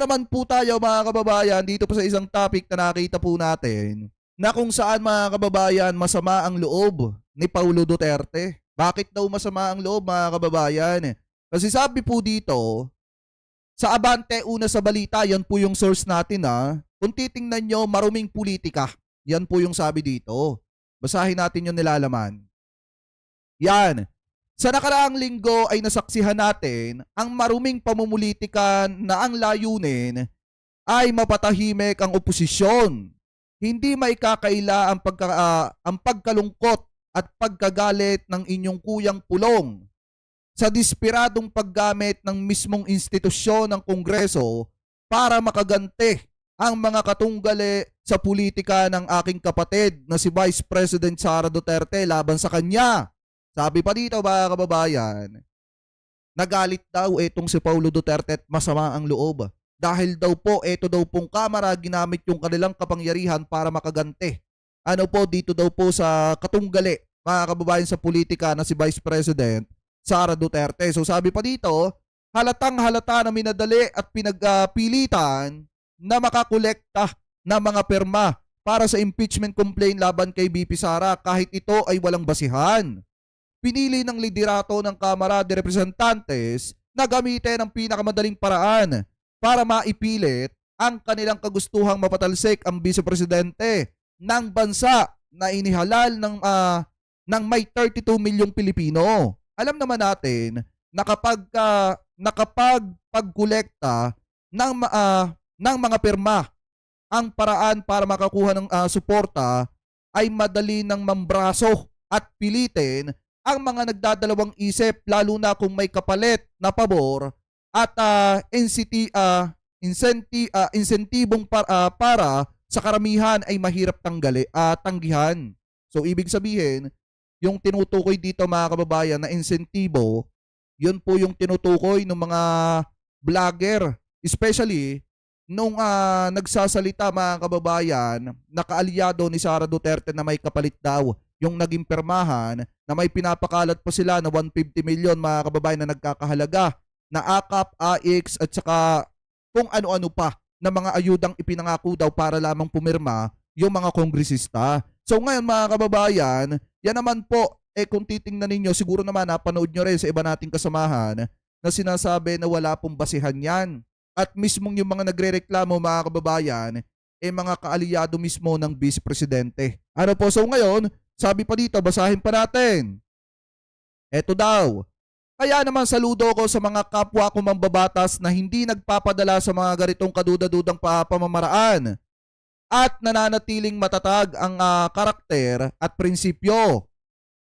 naman po tayo mga kababayan dito po sa isang topic na nakita po natin na kung saan mga kababayan masama ang loob ni Paulo Duterte. Bakit daw masama ang loob mga kababayan? Kasi sabi po dito, sa Abante, una sa balita, yan po yung source natin ha. Kung titingnan nyo, maruming politika. Yan po yung sabi dito. Basahin natin yung nilalaman. Yan. Sa nakaraang linggo ay nasaksihan natin ang maruming pamumulitika na ang layunin ay mapatahimik ang oposisyon. Hindi maikakaila ang pagkalungkot at pagkagalit ng inyong kuyang pulong sa desperadong paggamit ng mismong institusyon ng Kongreso para makaganti ang mga katunggali sa politika ng aking kapatid na si Vice President Sara Duterte laban sa kanya. Sabi pa dito mga kababayan, nagalit daw itong si Paulo Duterte at masama ang loob. Dahil daw po, ito daw pong kamera ginamit yung kanilang kapangyarihan para makaganti. Ano po, dito daw po sa katunggali, mga kababayan sa politika na si Vice President Sara Duterte. So sabi pa dito, halatang halata na minadali at pinagpilitan na makakolekta ng mga perma para sa impeachment complaint laban kay BP Sara kahit ito ay walang basihan. Pinili ng liderato ng Kamara de Representantes na gamitin ang pinakamadaling paraan para maipilit ang kanilang kagustuhang mapatalsik ang vice-presidente ng bansa na inihalal ng may 32 milyong Pilipino. Alam naman natin na kapag pagkolekta ng mga pirma ang paraan para makakuha ng suporta ay madali ng mambraso at pilitin ang mga nagdadalawang isip lalo na kung may kapalit na pabor at insentibong para sa karamihan ay mahirap tanggihan. So ibig sabihin, yung tinutukoy dito mga kababayan na insentibo, yun po yung tinutukoy ng mga vlogger, especially nung nagsasalita mga kababayan na kaalyado ni Sara Duterte na may kapalit daw yung naging permahan na may pinapakalat pa sila na 150 million mga kababayan na nagkakahalaga na AKAP, AX at saka kung ano-ano pa na mga ayudang ipinangako daw para lamang pumirma yung mga kongresista. So ngayon mga kababayan, yan naman po, kung titingnan ninyo, siguro naman napanood nyo rin sa iba nating kasamahan na sinasabi na wala pong basihan yan. At mismong yung mga nagre-reklamo mga kababayan, mga kaalyado mismo ng Vice Presidente. Ano po, so ngayon, sabi pa dito, basahin pa natin. Eto daw. Kaya naman saludo ko sa mga kapwa ko mambabatas na hindi nagpapadala sa mga ganitong kaduda-dudang pamamaraan at nananatiling matatag ang karakter at prinsipyo.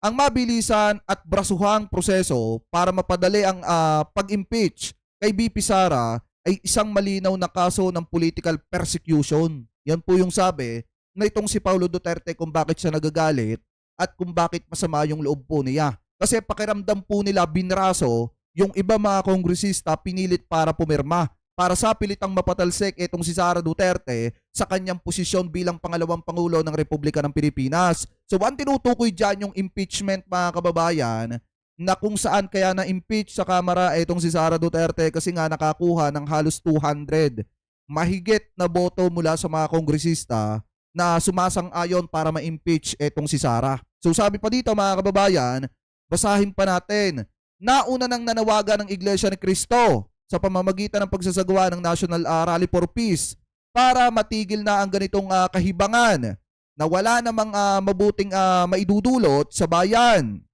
Ang mabilisan at brasuhang proseso para mapadali ang pag-impeach kay BP Sara ay isang malinaw na kaso ng political persecution. Yan po yung sabi na itong si Paulo Duterte kung bakit siya nagagalit at kung bakit masama yung loob po niya. Kasi pakiramdam po nila binraso yung iba mga kongresista pinilit para pumirma para sa pilitang mapatalsik itong si Sara Duterte sa kanyang posisyon bilang pangalawang Pangulo ng Republika ng Pilipinas. So ang tinutukoy dyan yung impeachment mga kababayan na kung saan kaya na-impeach sa Kamara itong si Sara Duterte kasi nga nakakuha ng halos 200 mahigit na boto mula sa mga kongresista na sumasang-ayon para ma-impeach itong si Sara. So sabi pa dito mga kababayan, basahin pa natin, nauna nang nanawagan ng Iglesia ni Cristo sa pamamagitan ng pagsasagawa ng National Rally for Peace para matigil na ang ganitong kahibangan na wala namang mabuting maidudulot sa bayan.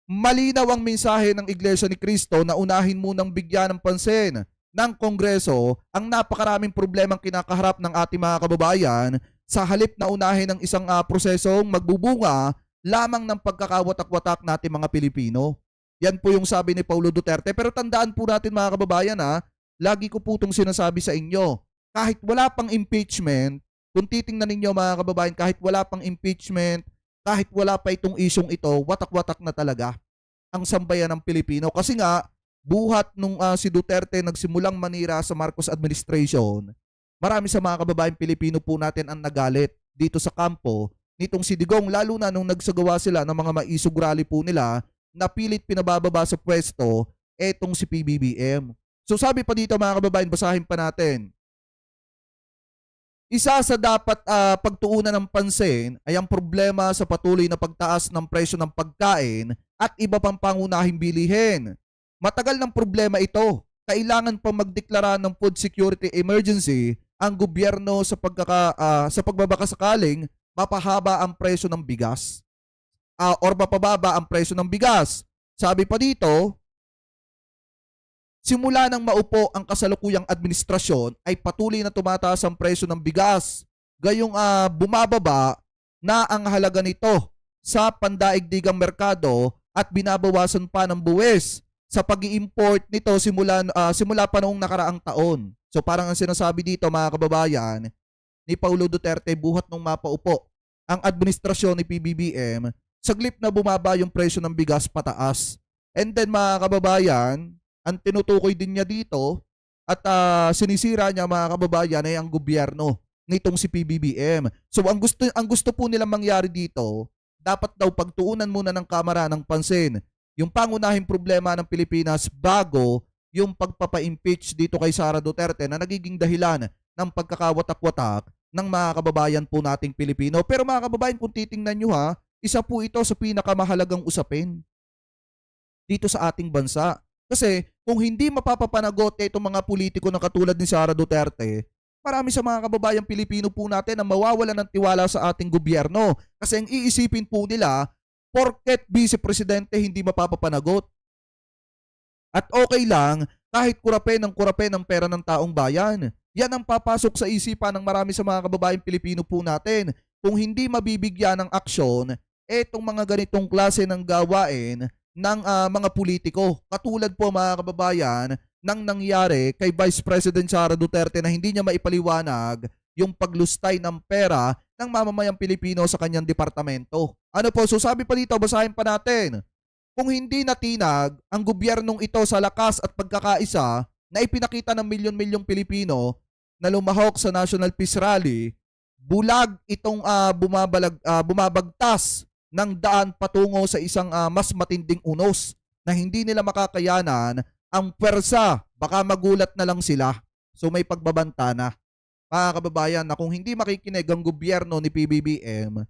Malinaw ang mensahe ng Iglesia ni Cristo na unahin munang bigyan ng pansin ng Kongreso ang napakaraming problemang kinakaharap ng ating mga kababayan sa halip na unahin ng isang prosesong magbubunga lamang ng pagkakawatak-watak natin mga Pilipino. Yan po yung sabi ni Paulo Duterte. Pero tandaan po natin mga kababayan lagi ko po itong sinasabi sa inyo, kahit wala pang impeachment, kung titingnan ninyo mga kababayan, kahit wala pang impeachment, kahit wala pa itong isyong ito, watak-watak na talaga ang sambayan ng Pilipino. Kasi nga, buhat nung si Duterte nagsimulang manira sa Marcos administration, marami sa mga kababayan Pilipino po natin ang nagalit dito sa kampo nitong si Digong, lalo na nung nagsagawa sila ng mga maisog rally po nila na pilit pinabababa sa pwesto etong si PBBM. So sabi pa dito mga kababayan, basahin pa natin. Isa sa dapat pagtuunan ng pansin ay ang problema sa patuloy na pagtaas ng presyo ng pagkain at iba pang pangunahing bilihin. Matagal ng problema ito. Kailangan pa magdeklara ng food security emergency ang gobyerno sa pagbabakasakaling mapahaba ang presyo ng bigas or mapababa ang presyo ng bigas. Sabi pa dito, simula nang maupo ang kasalukuyang administrasyon ay patuloy na tumataas ang presyo ng bigas. Gayong bumababa na ang halaga nito sa pandaigdigang merkado at binabawasan pa ng buwis sa pag-i-import nito simula pa noong nakaraang taon. So parang ang sinasabi dito mga kababayan ni Paulo Duterte buhat nung mapaupo ang administrasyon ni PBBM, saglip na bumaba yung presyo ng bigas pataas. And then mga kababayan, ang tinutukoy din niya dito at sinisira niya mga kababayan ay ang gobyerno nitong si PBBM. So ang gusto po nilang mangyari dito, dapat daw pagtuunan muna ng Kamara ng pansin yung pangunahing problema ng Pilipinas bago yung pagpapa-impeach dito kay Sara Duterte na nagiging dahilan ng pagkakawatak-watak ng mga kababayan po nating Pilipino. Pero mga kababayan, kung titingnan nyo isa po ito sa pinakamahalagang usapin dito sa ating bansa. Kasi kung hindi mapapapanagot itong mga politiko na katulad ni Sara Duterte, marami sa mga kababayang Pilipino po natin na mawawala ng tiwala sa ating gobyerno. Kasi ang iisipin po nila, porket vice-presidente hindi mapapapanagot. At okay lang kahit kurapin ng pera ng taong bayan. Yan ang papasok sa isipan ng marami sa mga kababayang Pilipino po natin. Kung hindi mabibigyan ng aksyon, etong mga ganitong klase ng gawain ng mga politiko. Katulad po mga kababayan ng nangyari kay Vice President Sara Duterte na hindi niya maipaliwanag yung paglustay ng pera ng mamamayang Pilipino sa kanyang departamento. Ano po, so sabi pa dito, basahin pa natin. Kung hindi natinag ang gobyernong ito sa lakas at pagkakaisa na ipinakita ng milyon-milyong Pilipino na lumahok sa National Peace Rally, bulag itong bumabagtas ng daan patungo sa isang mas matinding unos na hindi nila makakayanan ang pwersa, baka magulat na lang sila. So may pagbabanta na. Mga kababayan, na kung hindi makikinig ang gobyerno ni PBBM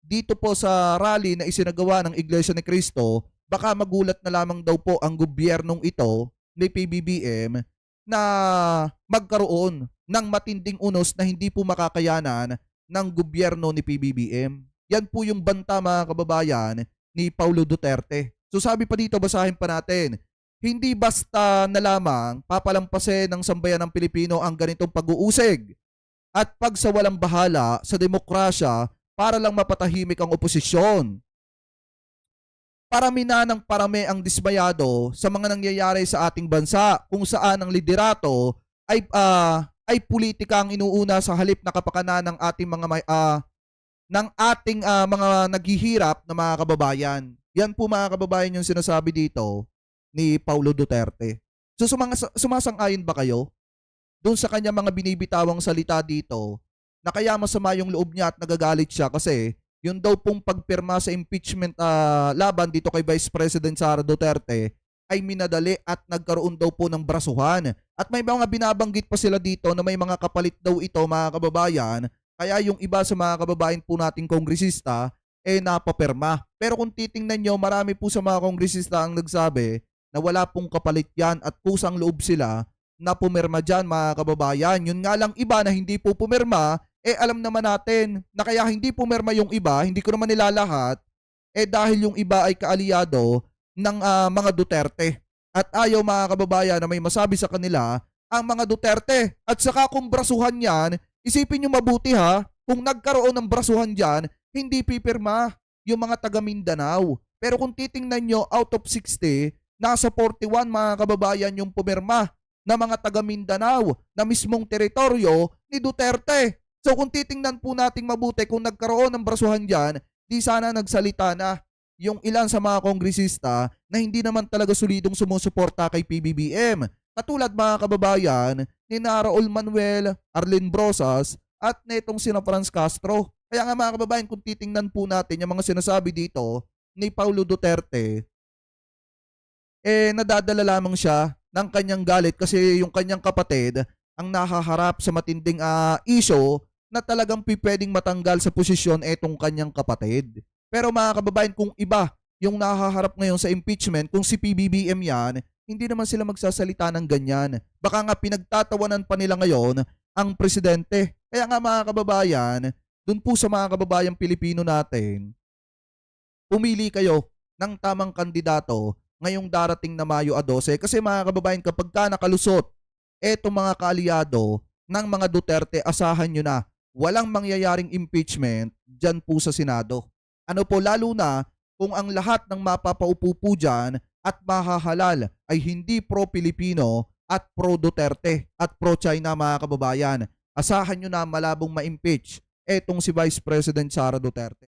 dito po sa rally na isinagawa ng Iglesia ni Cristo, baka magulat na lamang daw po ang gobyernong ito ni PBBM na magkaroon ng matinding unos na hindi po makakayanan ng gobyerno ni PBBM. Yan po yung banta mga kababayan ni Paulo Duterte. So sabi pa dito, basahin pa natin, hindi basta na lamang papalampasin ng sambayan ng Pilipino ang ganitong pag-uusig at pagsawalang bahala sa demokrasya para lang mapatahimik ang oposisyon. Parami na ng parami ang dismayado sa mga nangyayari sa ating bansa kung saan ang liderato ay politika ang inuuna sa halip na kapakanan ng ating mga naghihirap na mga kababayan. Yan po mga kababayan yung sinasabi dito ni Paulo Duterte. So sumasang-ayon ba kayo doon sa kanya mga binibitawang salita dito na kaya masama yung loob niya at nagagalit siya kasi yun daw pong pagpirma sa impeachment laban dito kay Vice President Sara Duterte ay minadali at nagkaroon daw po ng brasuhan. At may mga binabanggit pa sila dito na may mga kapalit daw ito mga kababayan, kaya yung iba sa mga kababayan po nating kongresista napapirma. Pero kung titingnan nyo, marami po sa mga kongresista ang nagsabi na wala pong kapalit yan at kusang loob sila na pumirma dyan mga kababayan. Yun nga lang iba na hindi po pumirma, alam naman natin na kaya hindi pumirma yung iba, hindi ko naman nilalahat, dahil yung iba ay kaalyado ng mga Duterte. At ayaw mga kababayan na may masabi sa kanila ang mga Duterte. At saka kung brasuhan yan, isipin nyo mabuti kung nagkaroon ng brasuhan dyan, hindi pipirma yung mga taga Mindanao. Pero kung titingnan nyo, out of 60, nasa 41 mga kababayan yung pumirma na mga taga Mindanao na mismong teritoryo ni Duterte. So kung titingnan po nating mabuti kung nagkaroon ng brasuhan dyan, di sana nagsalita na yung ilan sa mga kongresista na hindi naman talaga solidong sumusuporta kay PBBM. Katulad mga kababayan ni Raul Manuel, Arlene Brosas at netong sina Franz Castro. Kaya nga mga kababayan, kung titingnan po natin yung mga sinasabi dito ni Paulo Duterte, nadadala lamang siya ng kanyang galit kasi yung kanyang kapatid ang nahaharap sa matinding issue na talagang pwedeng matanggal sa posisyon etong kanyang kapatid. Pero mga kababayan, kung iba yung nahaharap ngayon sa impeachment, kung si PBBM yan, hindi naman sila magsasalita ng ganyan. Baka nga pinagtatawanan pa nila ngayon ang presidente. Kaya nga mga kababayan, dun po sa mga kababayang Pilipino natin, pumili kayo ng tamang kandidato ngayong darating na Mayo 12 kasi mga kababayan, kapag ka nakalusot etong mga kaalyado ng mga Duterte, asahan nyo na walang mangyayaring impeachment dyan po sa Senado. Ano po, lalo na kung ang lahat ng mapapaupo po dyan at mahahalal ay hindi pro-Pilipino at pro-Duterte at pro-China mga kababayan. Asahan nyo na malabong ma-impeach etong si Vice President Sara Duterte.